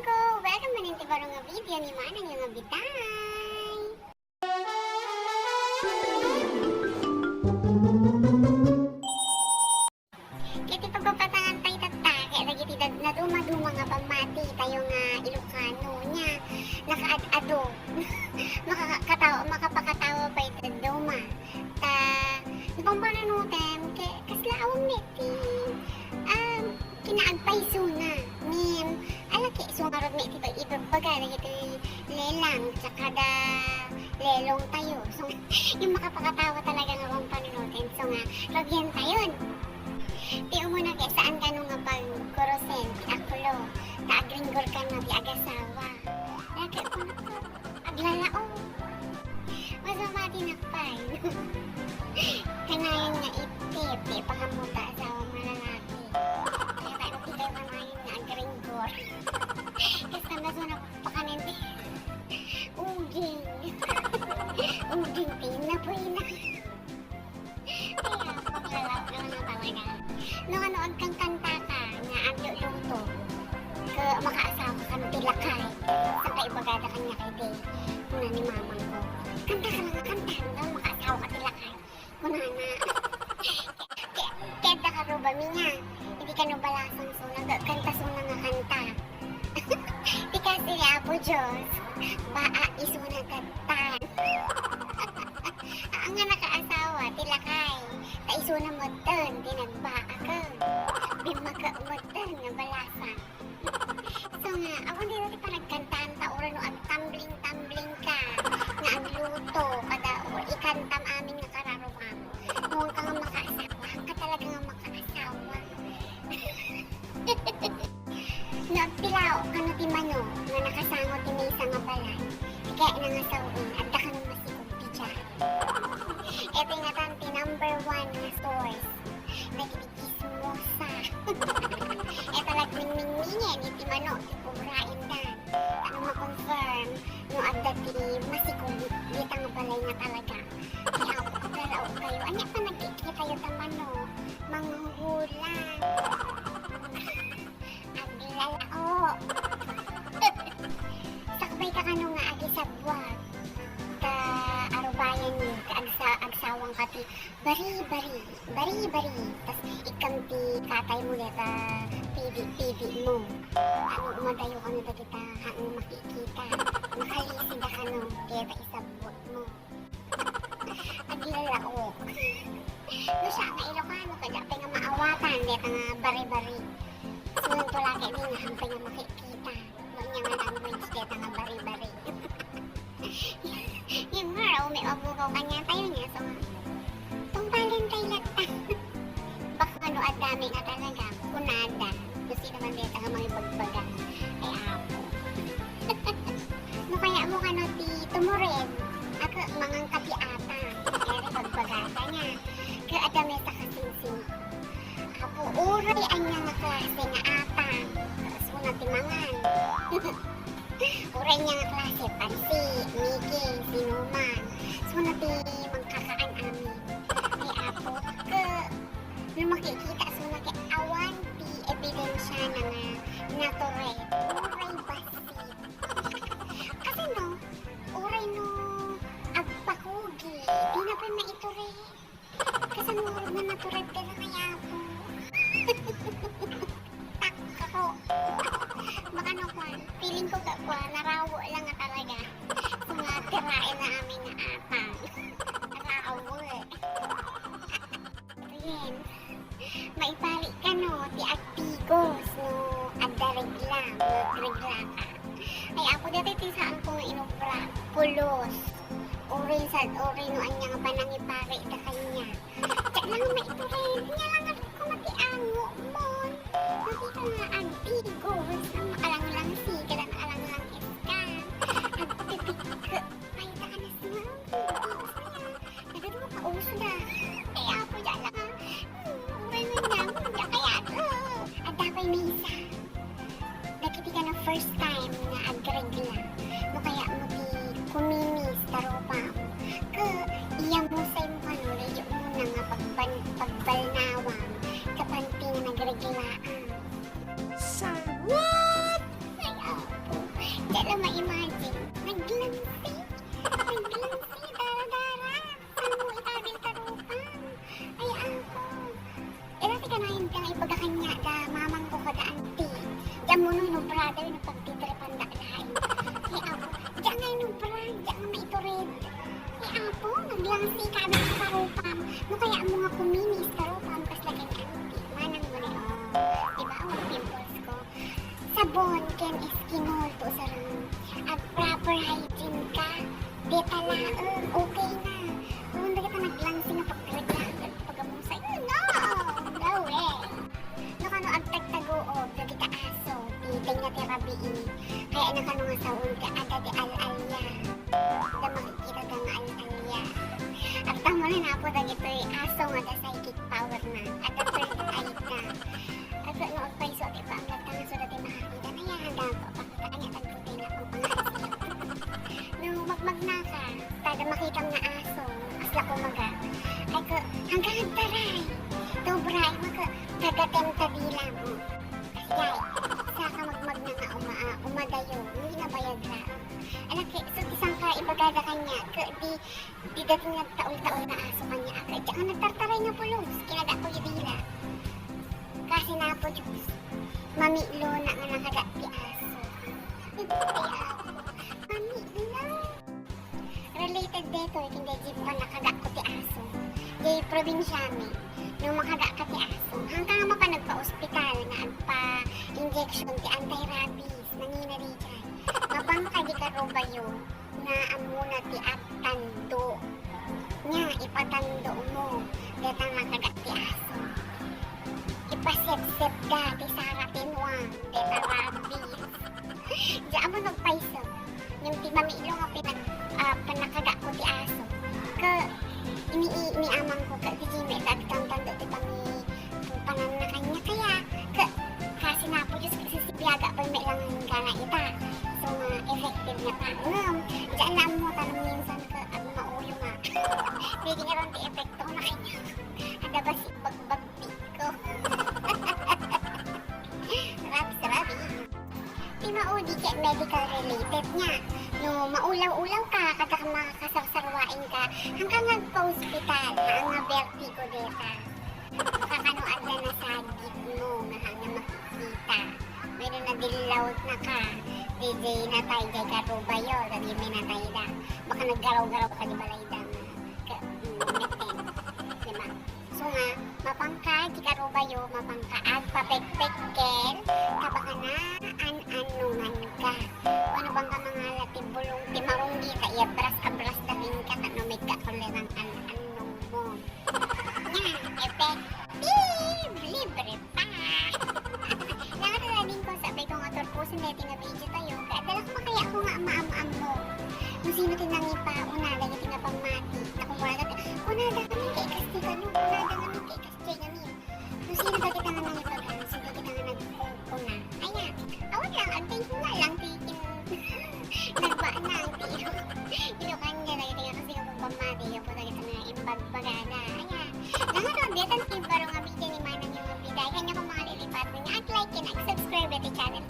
ko! Welcome man yung tibarong nga video ni Manang yung Biday! Kiti pagpapatangan tayo tatake, lagi titad na duma-duma nga pamati tayo nga Ilocano niya. Nakaad-ado. Makapakatawa pa ito duma. Ta, napamananutem, kaslaawang neti. Kinaagpay suna. Mim, alaki, sungarod may ibagbaga, ito lelang, tsaka da lelong tayo. So, yung makapakatawa talaga nga bang panunutin. So nga, ragyan tayon. Ti umuna kaya saan ka nung nga pag-kurosen, ti akulo, taagringgol ka nga, ti agasawa. Lagi ko na po, aglalao. Mas mamati nakpay. Kanayan nga itip, ti pakamuta asawa malalaki. Kaya tayo kayo kanayan nga agringgol. Kasi mas mo na pakanin, uging. Uging, tinapoy na. Kaya, paglalao ka na talaga. Nung anood kang kanta ka, nga ang luto, makaasawa ka ng tilakay, sa kaibagada ka niya kay Day, kuna ni mamang ko. Kanta ka nga, kanta, hanggang makaasawa ka tilakay, kuna na. Keda ka ruba minya, hindi ka nubalasang suna, kanta suna nga kanta. Di kasi ni Apo Diyos, baa isuna katan. Ang nga nakaasawa, tilakay, taisuna mo ton, tinagbaa ka. Bimaga mo ton, nga balasan. So nga, ako hindi natin pa nagkantaan taura no, ag-tumbling-tumbling ka, nga agluto, kada o ikantam amin nga kararuwam. Noon ka nga makaasawa, ka talaga nga makaasawa. Nagpilaw, kano ti mano, nga nakasangot ti may nga balay. Kaya nangasawin, at da ka nung masikong ti dyan. Ito nga tanti, number 1 na source. Nagkikismosa. Ito lagming-ming-mingin, iti mano, ti pumrain dan. Ano ma-confirm, no adda ti masikong dita nga balay nga talaga. Kaya ako kagalao kayo. Anya pa nagkikita kayo ta mano, manghuhulang. Aglalao. Sakbay ka kano nga agi sa buwag. Ka arubayan niyo, ka agsawang kati bari, tas ikam ti katay mo deta pidi mo. Ano umadayo ka na kita, hang makikita. Makalisig ka no, kaya ta isabot mo. Aglalao. No siya nga Ilocano, kaya pa nga maawatan, deta nga bari. Sunod ko lagi din, hampay nga makikita. No niya nga language, deta nga bari. Yung nga, may abugaw kanya tayo niya, so tungpalin tayo lata. Baka ano, at dami nga talaga, kunada. Gusto naman dito nga mga bagbaga. Ay, apo. No kaya mo ka no, ti tumurin. Ako, mangang kapiata. Kaya bagbagata niya. Kaya adami sa kasingsing. Apo, uray ang niya nga klase nga ata. Tapos mo na timangan. Uray niya nga klase, pansi, miki, sinuman. So na ti magkakaan amin. Ay apo, nung makikita, so na ti awan ti ebidensya na nga naturay. Uray basit. Kasi no, uray no agpakugi. Di na pa maituray. Kasi no, na naturay ka na kaya po. Ako. Baka no kwan, feeling ko kakwa, narawo lang nga talaga. So nga, tirain na amin na atang. Narawo eh. Ayan. Maipali ka no, ti agtigos no, agdarigla, magregla ka. Ay ako dati ti saan ko nga inubra, pulos. Uri no, anya nga panangipari ka kanya. Kaya lang maiturin, niya lang ako matiango mo. Nakita nga agtigos, ang makalang-lang si, kaya makalang-lang iskan. Agpipika, ay taka na siya, agtigos na niya. Nagagawa ka uso na. Kaya ako dyan lang, uri mo niya, kaya ito. At dapat may isa. Nakiti ka na first time na agregla. No kaya mo ti kumimis, taropa mo. Iya mo sa imo ka no, medyo muna nga pagbalnawang kapanti na nagreglaan. Sa what? Ay, brother na pagtitripan da lain. Kaya ako, diyan nga inubra, diyan nga maiturid. Kaya ako, naglangsi ka na sa karupam. No kaya mo nga kuminis karupam, kas lagay ka, manang mo na diba, ang pimples ko. Sabon, ken eskinol, to sa rin. At proper hygiene ka, di talaang, okay na. Kung hindi kita naglangsi na pagtitripan, pag-amusay, no way. No kano agtagtaguog, kita aso, titing na tirabiin. Kaya na kano nga saun ka, ada di al-alya. Da makikita ka nga al-alya. At tamo na po da gito'y aso nga da psychic power na. At da third eye na. At no agpaiso, di ba, ang latang so dati makakita na yan, handa ko, pakita kanya tagputay na kung pangasin. No magmag na ka, tada makita nga aso, asla ko maga. Ay ko, hanggang hagtaray. Dobra, ay maka, tagatem kadila mo. Kasi saka magmag na nga umadayo, hindi na bayad na. Anak, so isang ka ibagada kanya, di dating nagtaul-taul na aso kanya. Kaya ka nagtartaray na pulos, kinaga ko yung dila. Kasi na po, Diyos, mamilo na nga nakagat di aso. Kaya mamilo. Related dito, hindi jeep pa nakagat ko di aso. Di probinsya mi. Nung makaga ka ti aso, hanggang nga pa nagpa-ospital na agpa-injection ti anti-rabies, nangina di dyan. Mapang ka di ka robayo na amuna ti atando. Nya, ipatando mo, deta nga kaga ti aso. Ipasep-sep ka ti saratinwang, deta rabies. Diyan mo nagpaiso, yung ti mamilo nga panakaga ko ti aso. Iniamang ko ka, di Jimmy, dagtang tando, di ba panan na kanya, kaya, kasi na po, Diyos, kasi si Biaga pa may lang gana ita. So, effective na pa. Diyan lang mo, tanong minsan ka, at maulo nga. Hindi nga ron, di-epekto na kanya. Ada ba si bagbagti ko? Rabi. Di maudi kaya medical related niya. No, maulaw-ulaw ka, kada makakasarsaruain ka, hanggang nagpa-hospital, nga vertigo deta. Kakanoan na nasagit mo, nga hanggang makikita. Meron na dilawt na ka, DJ na tayo, jay ka rubayo, sabi may natay da. Baka naggaraw-garaw ka di balay da, meten, diba? So nga, mapangka, di ka rubayo, mapangka, agpapek-pekkel, kabaka na, an-anungan ka. Ano bang ka mga latibulong timarunggi ka, iabras-abras na rin ka, ano may kakulerang an-anong mo. Nya, effective! Libre pa! Nakatalanin ko, sabi ko nga, turpusin na yung video tayo, kaya dala ko makaya ako nga ama-am mo. Kung sino tinangi pa, unada yung tinapamati, na kung wala natin, unada kami kay Kasti ka, no? Unada kami kay Kasti kami. Kung sino ba kita nga nangipagano, sino kita nga nagpuna. Ayan, awan lang, ang thank you na lang, tikin. Nagbaan na ang tiyo. Ilocano na lagi tingnan kasi kapag pamati, kapag kita na imbagbagana. Ayan, nangaroon, betan timbaro nga video ni Manang yung Biday. Kanya kong mga lilipat mo niya at like and subscribe at the channel.